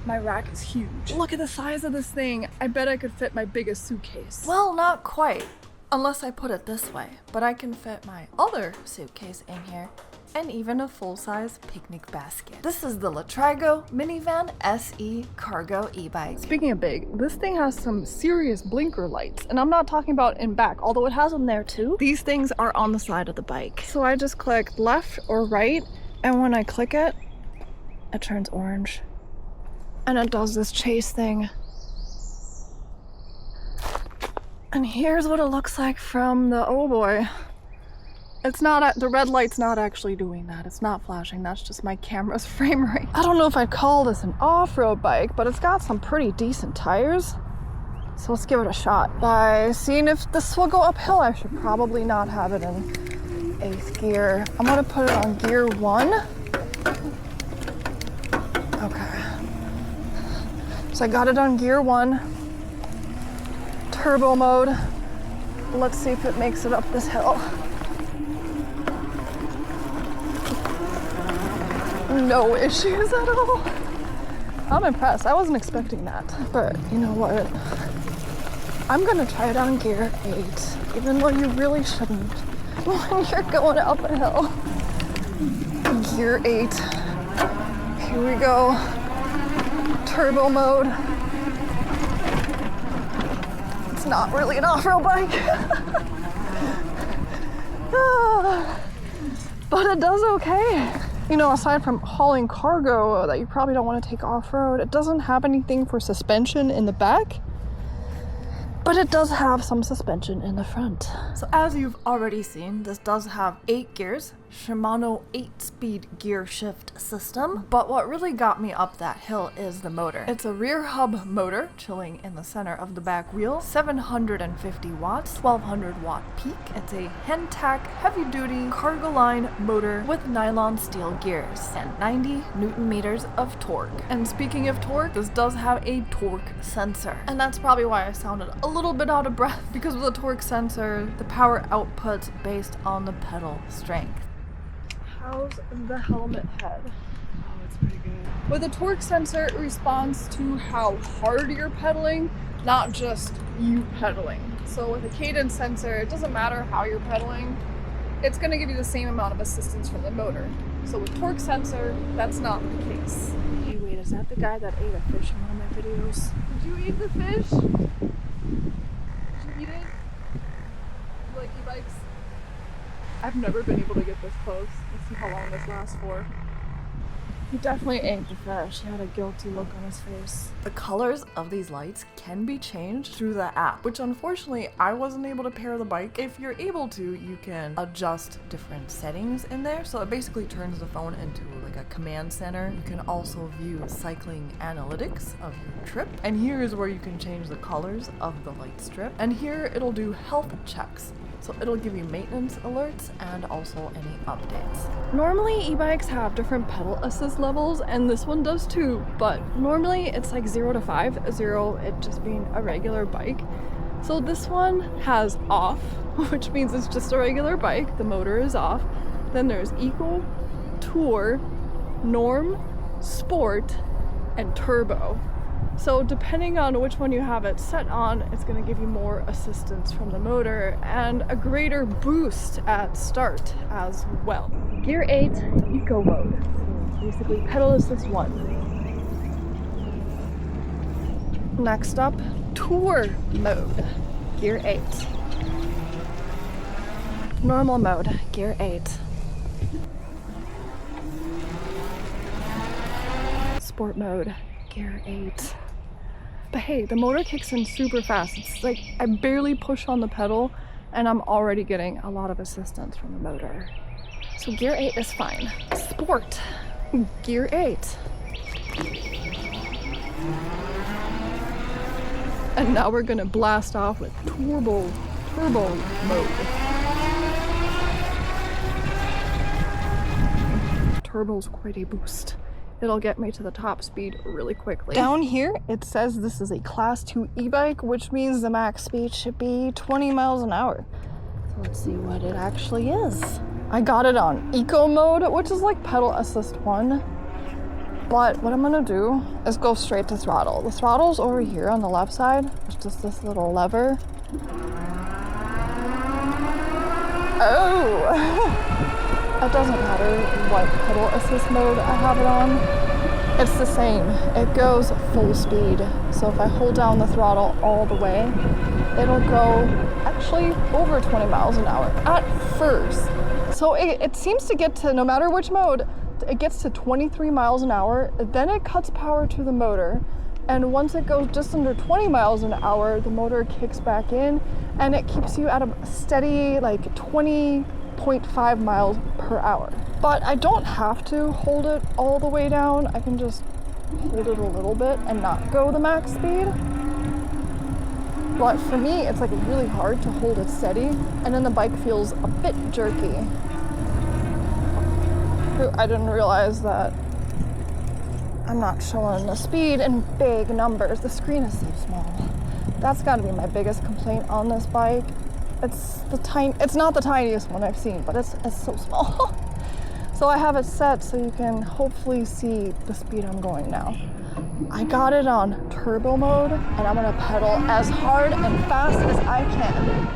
My rack is huge. Look at the size of this thing. I bet I could fit my biggest suitcase. Well, not quite. Unless I put it this way. But I can fit my other suitcase in here. And even a full-size picnic basket. This is the Letrigo Minivan SE cargo e-bike. Speaking of big, this thing has some serious blinker lights. And I'm not talking about in back, although it has them there too. These things are on the side of the bike. So I just click left or right, and when I click it, it turns orange. And it does this chase thing. And here's what it looks like from the, oh boy. It's not, the red light's not actually doing that. It's not flashing, that's just my camera's frame rate. I don't know if I'd call this an off-road bike, but it's got some pretty decent tires. So let's give it a shot. By seeing if this will go uphill, I should probably not have it in 8th gear. I'm gonna put it on gear 1. Okay. So I got it on gear 1. Turbo mode. Let's see if it makes it up this hill. No issues at all. I'm impressed. I wasn't expecting that. But you know what? I'm gonna try it on gear 8, even though you really shouldn't when you're going up a hill. Gear 8. Here we go. Turbo mode. It's not really an off-road bike. But it does okay. You know, aside from hauling cargo that you probably don't want to take off-road, it doesn't have anything for suspension in the back, but it does have some suspension in the front. So as you've already seen, this does have 8 gears, Shimano 8-speed gear shift system, but what really got me up that hill is the motor. It's a rear hub motor chilling in the center of the back wheel, 750 watts, 1200 watt peak. It's a Hentac heavy duty cargo line motor with nylon steel gears and 90 Newton meters of torque. And speaking of torque, this does have a torque sensor. And that's probably why I sounded a little bit out of breath, because with a torque sensor, the power output's based on the pedal strength. How's the helmet head? Oh, it's pretty good. With a torque sensor, it responds to how hard you're pedaling, not just you pedaling. So with a cadence sensor, it doesn't matter how you're pedaling, it's going to give you the same amount of assistance from the motor. So with torque sensor, that's not the case. Hey, wait, is that the guy that ate a fish in one of my videos? Did you eat the fish? Did you eat it? You like e-bikes? I've never been able to get this close. Let's see how long this lasts for. He definitely ate the fish. He had a guilty look on his face. The colors of these lights can be changed through the app, which unfortunately I wasn't able to pair the bike. If you're able to, you can adjust different settings in there. So it basically turns the phone into like a command center. You can also view cycling analytics of your trip. And here is where you can change the colors of the light strip. And here it'll do health checks. So it'll give you maintenance alerts and also any updates. Normally e-bikes have different pedal assist levels, and this one does too, but normally it's like 0 to 5, 0 it just being a regular bike. So this one has off, which means it's just a regular bike, the motor is off. Then there's Eco, Tour, Norm, Sport, and Turbo. So depending on which one you have it set on, it's going to give you more assistance from the motor and a greater boost at start as well. Gear 8, Eco mode. So basically pedal assist 1. Next up, Tour mode, Gear 8. Normal mode, Gear 8. Sport mode, Gear 8. But hey, the motor kicks in super fast. It's like I barely push on the pedal and I'm already getting a lot of assistance from the motor. So gear 8 is fine. Sport, gear 8. And now we're gonna blast off with turbo mode. Turbo's quite a boost. It'll get me to the top speed really quickly. Down here, it says this is a class 2 e-bike, which means the max speed should be 20 miles an hour. So let's see what it actually is. I got it on Eco mode, which is like pedal assist 1. But what I'm gonna do is go straight to throttle. The throttle's over here on the left side. There's just this little lever. Oh! It doesn't matter what pedal assist mode I have it on. It's the same. It goes full speed. So if I hold down the throttle all the way, it'll go actually over 20 miles an hour at first. So it seems to get to, no matter which mode, it gets to 23 miles an hour, then it cuts power to the motor. And once it goes just under 20 miles an hour, the motor kicks back in and it keeps you at a steady like 20.5 miles per hour. But I don't have to hold it all the way down. I can just hold it a little bit and not go the max speed. But for me, it's like really hard to hold it steady, and then the bike feels a bit jerky. I didn't realize that I'm not showing the speed in big numbers. The screen is so small. That's got to be my biggest complaint on this bike. It's not the tiniest one I've seen, but it's so small. So I have it set so you can hopefully see the speed I'm going now. I got it on turbo mode, and I'm gonna pedal as hard and fast as I can.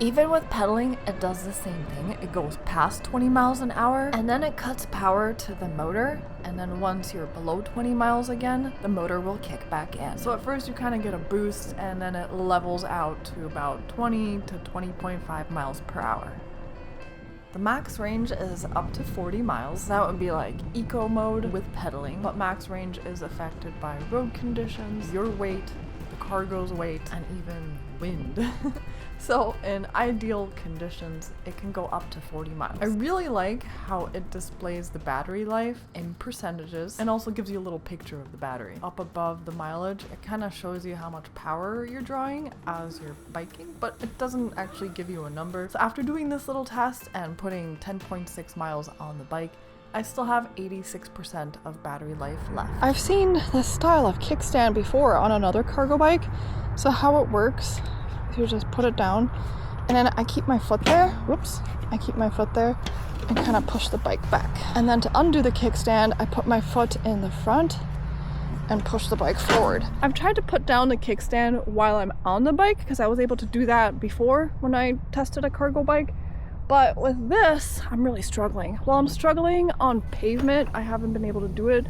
Even with pedaling, it does the same thing. It goes past 20 miles an hour, and then it cuts power to the motor, and then once you're below 20 miles again, the motor will kick back in. So at first you kind of get a boost, and then it levels out to about 20 to 20.5 miles per hour. The max range is up to 40 miles. That would be like eco mode with pedaling, but max range is affected by road conditions, your weight, the cargo's weight, and even wind. So in ideal conditions, it can go up to 40 miles. I really like how it displays the battery life in percentages and also gives you a little picture of the battery. Up above the mileage, it kind of shows you how much power you're drawing as you're biking, but it doesn't actually give you a number. So after doing this little test and putting 10.6 miles on the bike, I still have 86% of battery life left. I've seen this style of kickstand before on another cargo bike. So how it works, you just put it down and then I keep my foot there. Whoops. I keep my foot there and kind of push the bike back. And then to undo the kickstand, I put my foot in the front and push the bike forward. I've tried to put down the kickstand while I'm on the bike because I was able to do that before when I tested a cargo bike. But with this, I'm really struggling. While I'm struggling on pavement, I haven't been able to do it,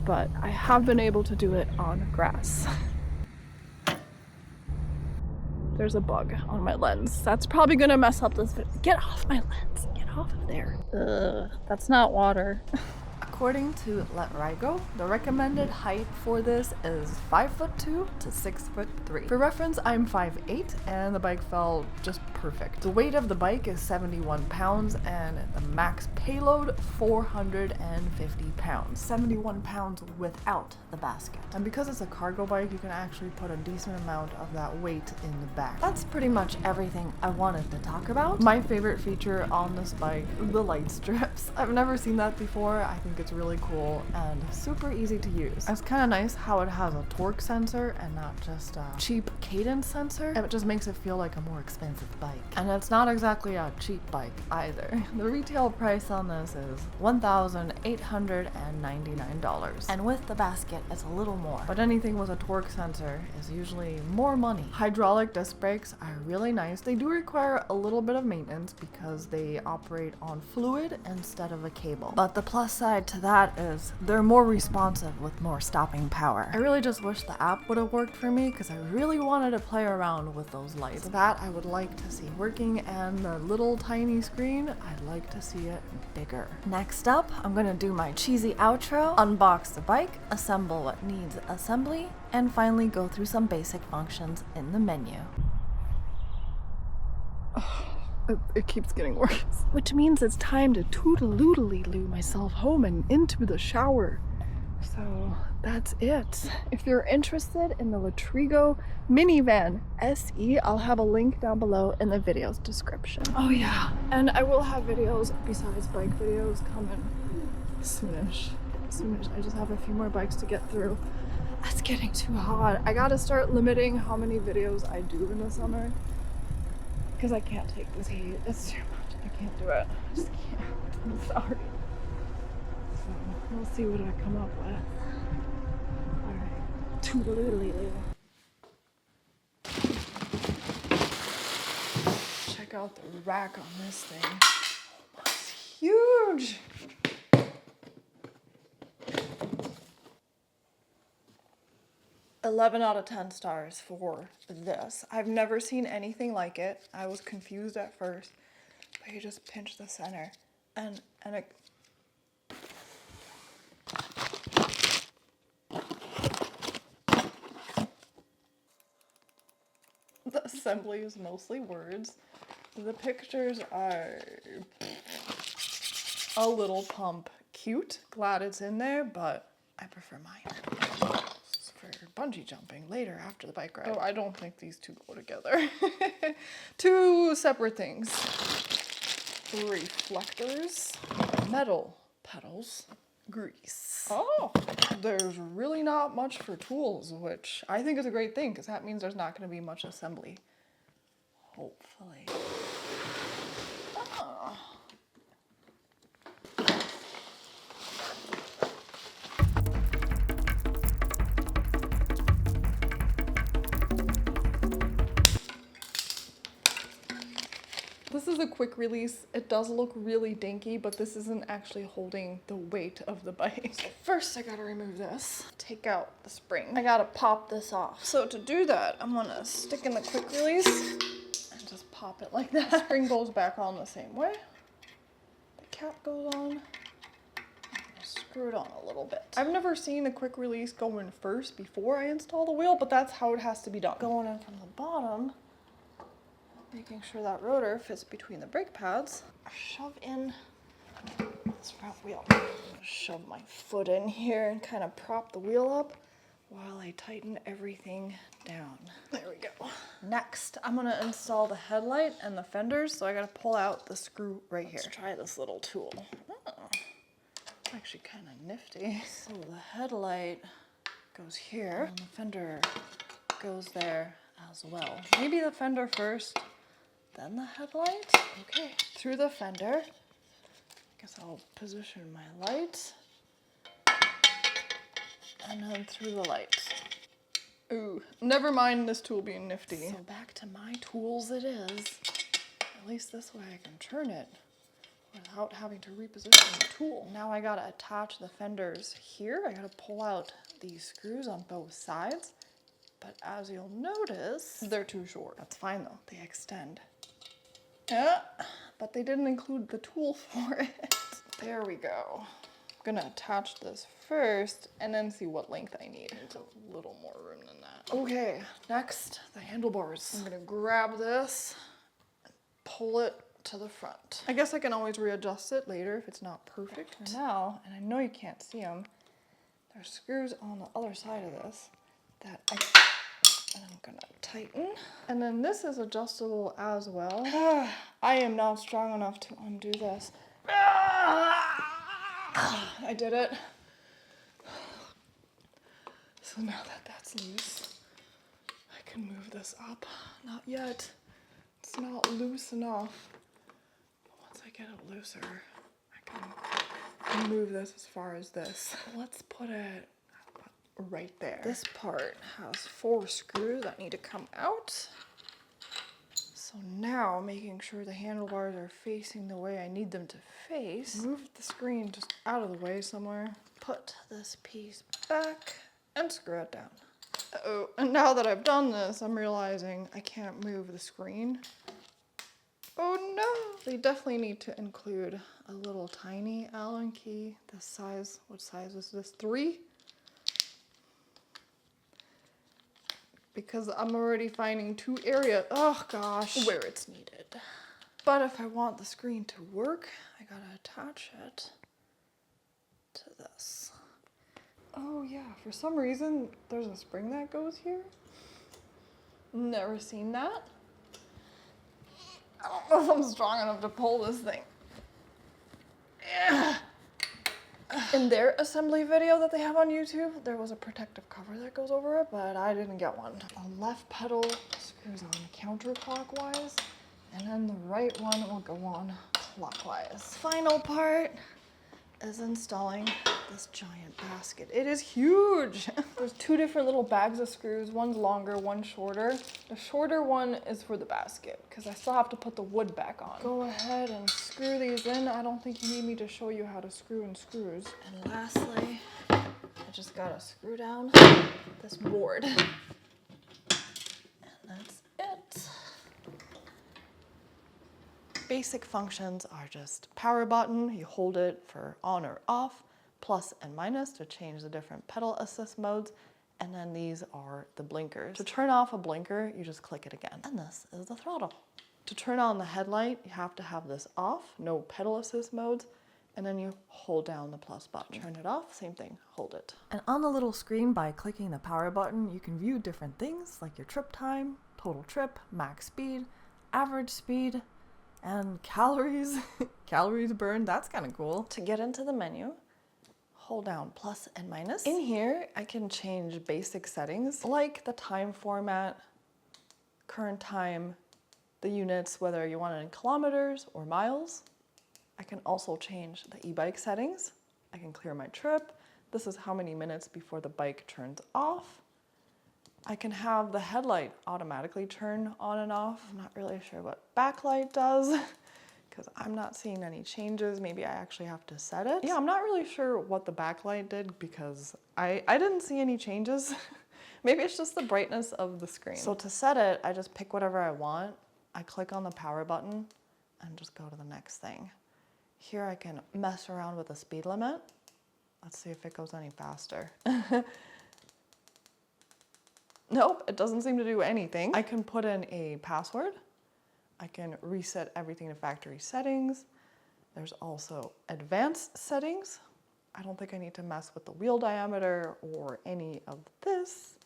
but I have been able to do it on grass. There's a bug on my lens. That's probably gonna mess up this video. Get off my lens, get off of there. Ugh, that's not water. According to Letrigo, the recommended height for this is 5'2" to 6'3". For reference, I'm 5'8", and the bike fell just perfect. The weight of the bike is 71 pounds, and the max payload 450 pounds. 71 pounds without the basket. And because it's a cargo bike, you can actually put a decent amount of that weight in the back. That's pretty much everything I wanted to talk about. My favorite feature on this bike, the light strips. I've never seen that before. I think it's really cool and super easy to use. It's kind of nice how it has a torque sensor and not just a cheap cadence sensor. It just makes it feel like a more expensive bike. And it's not exactly a cheap bike either. The retail price on this is $1,899. And with the basket, it's a little more. But anything with a torque sensor is usually more money. Hydraulic disc brakes are really nice. They do require a little bit of maintenance because they operate on fluid instead of a cable. But the plus side to that is they're more responsive with more stopping power. I really just wish the app would have worked for me because I really wanted to play around with those lights. That I would like to see working, and the little tiny screen, I'd like to see it bigger. Next up, I'm gonna do my cheesy outro, unbox the bike, assemble what needs assembly, and finally go through some basic functions in the menu. It keeps getting worse. Which means it's time to toodaloodly-loo myself home and into the shower. So that's it. If you're interested in the Letrigo Minivan SE, I'll have a link down below in the video's description. Oh yeah, and I will have videos besides bike videos coming soonish. I just have a few more bikes to get through. It's getting too hot. I gotta start limiting how many videos I do in the summer, because I can't take this heat. It's too much. I can't do it. I just can't. I'm sorry. So we'll see what I come up with. Check out the rack on this thing. Oh, it's huge. $11 out of 10 stars for this. I've never seen anything like it. I was confused at first, but you just pinch the center and it. The assembly is mostly words. The pictures are a little pump cute. Glad it's in there, but I prefer mine. It's for bungee jumping later after the bike ride. Oh, I don't think these two go together. Two separate things. Reflectors, metal pedals, grease. Oh, there's really not much for tools, which I think is a great thing because that means there's not going to be much assembly. Hopefully. Oh. This is a quick release. It does look really dinky, but this isn't actually holding the weight of the bike. So first I gotta remove this. Take out the spring. I gotta pop this off. So to do that, I'm gonna stick in the quick release and just pop it like that. The spring goes back on the same way. The cap goes on. I'm gonna screw it on a little bit. I've never seen the quick release go in first before I install the wheel, but that's how it has to be done. Going in from the bottom, making sure that rotor fits between the brake pads. Shove in this front wheel. I'm gonna shove my foot in here and kind of prop the wheel up while I tighten everything down. There we go. Next, I'm gonna install the headlight and the fenders, so I gotta pull out the screw right here. Let's try this little tool. Oh, actually kind of nifty. So the headlight goes here, and the fender goes there as well. Maybe the fender first, then the headlight. Okay, through the fender. Guess I'll position my lights. And then through the lights. Ooh, never mind this tool being nifty. So back to my tools it is. At least this way I can turn it without having to reposition the tool. Now I gotta attach the fenders here. I gotta pull out these screws on both sides. But as you'll notice, they're too short. That's fine though, they extend. Yeah, but they didn't include the tool for it. There we go. I'm gonna attach this first and then see what length I need. There's a little more room than that. Okay, next, the handlebars. I'm gonna grab this and pull it to the front. I guess I can always readjust it later if it's not perfect. For now, and I know you can't see them, there's screws on the other side of this that and I'm gonna tighten. And then this is adjustable as well. I am not strong enough to undo this. I did it. So now that that's loose, I can move this up. Not yet. It's not loose enough. But once I get it looser, I can move this as far as this. Let's put it right there. This part has 4 screws that need to come out. So now, making sure the handlebars are facing the way I need them to face, move the screen just out of the way somewhere, put this piece back, and screw it down. Uh-oh, and now that I've done this, I'm realizing I can't move the screen. Oh no! They definitely need to include a little tiny Allen key. This size, what size is this? 3? Because I'm already finding 2 areas, oh gosh, where it's needed. But if I want the screen to work, I gotta attach it to this. Oh yeah, for some reason, there's a spring that goes here. Never seen that. I don't know if I'm strong enough to pull this thing. Yeah. In their assembly video that they have on YouTube, there was a protective cover that goes over it, but I didn't get one. The left pedal screws on counterclockwise, and then the right one will go on clockwise. Final part, is installing this giant basket. It is huge. There's two different little bags of screws. One's longer, one's shorter. The shorter one is for the basket because I still have to put the wood back on. Go ahead and screw these in. I don't think you need me to show you how to screw in screws. And lastly, I just gotta screw down this board. And that's it. Basic functions are just power button. You hold it for on or off, plus and minus to change the different pedal assist modes. And then these are the blinkers. To turn off a blinker, you just click it again. And this is the throttle. To turn on the headlight, you have to have this off, no pedal assist modes. And then you hold down the plus button. Turn it off, same thing, hold it. And on the little screen, by clicking the power button, you can view different things like your trip time, total trip, max speed, average speed, and calories. Calories burned, that's kind of cool. To get into the menu, hold down plus and minus. In here, I can change basic settings like the time format, current time, the units, whether you want it in kilometers or miles. I can also change the e-bike settings. I can clear my trip. This is how many minutes before the bike turns off. I can have the headlight automatically turn on and off. I'm not really sure what backlight does because I'm not seeing any changes. Maybe I actually have to set it. Yeah, I'm not really sure what the backlight did because I didn't see any changes. Maybe it's just the brightness of the screen. So to set it, I just pick whatever I want. I click on the power button and just go to the next thing. Here I can mess around with the speed limit. Let's see if it goes any faster. Nope, it doesn't seem to do anything. I can put in a password. I can reset everything to factory settings. There's also advanced settings. I don't think I need to mess with the wheel diameter or any of this,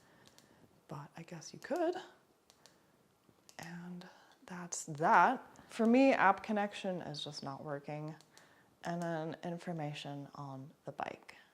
but I guess you could. And that's that. For me, app connection is just not working. And then information on the bike.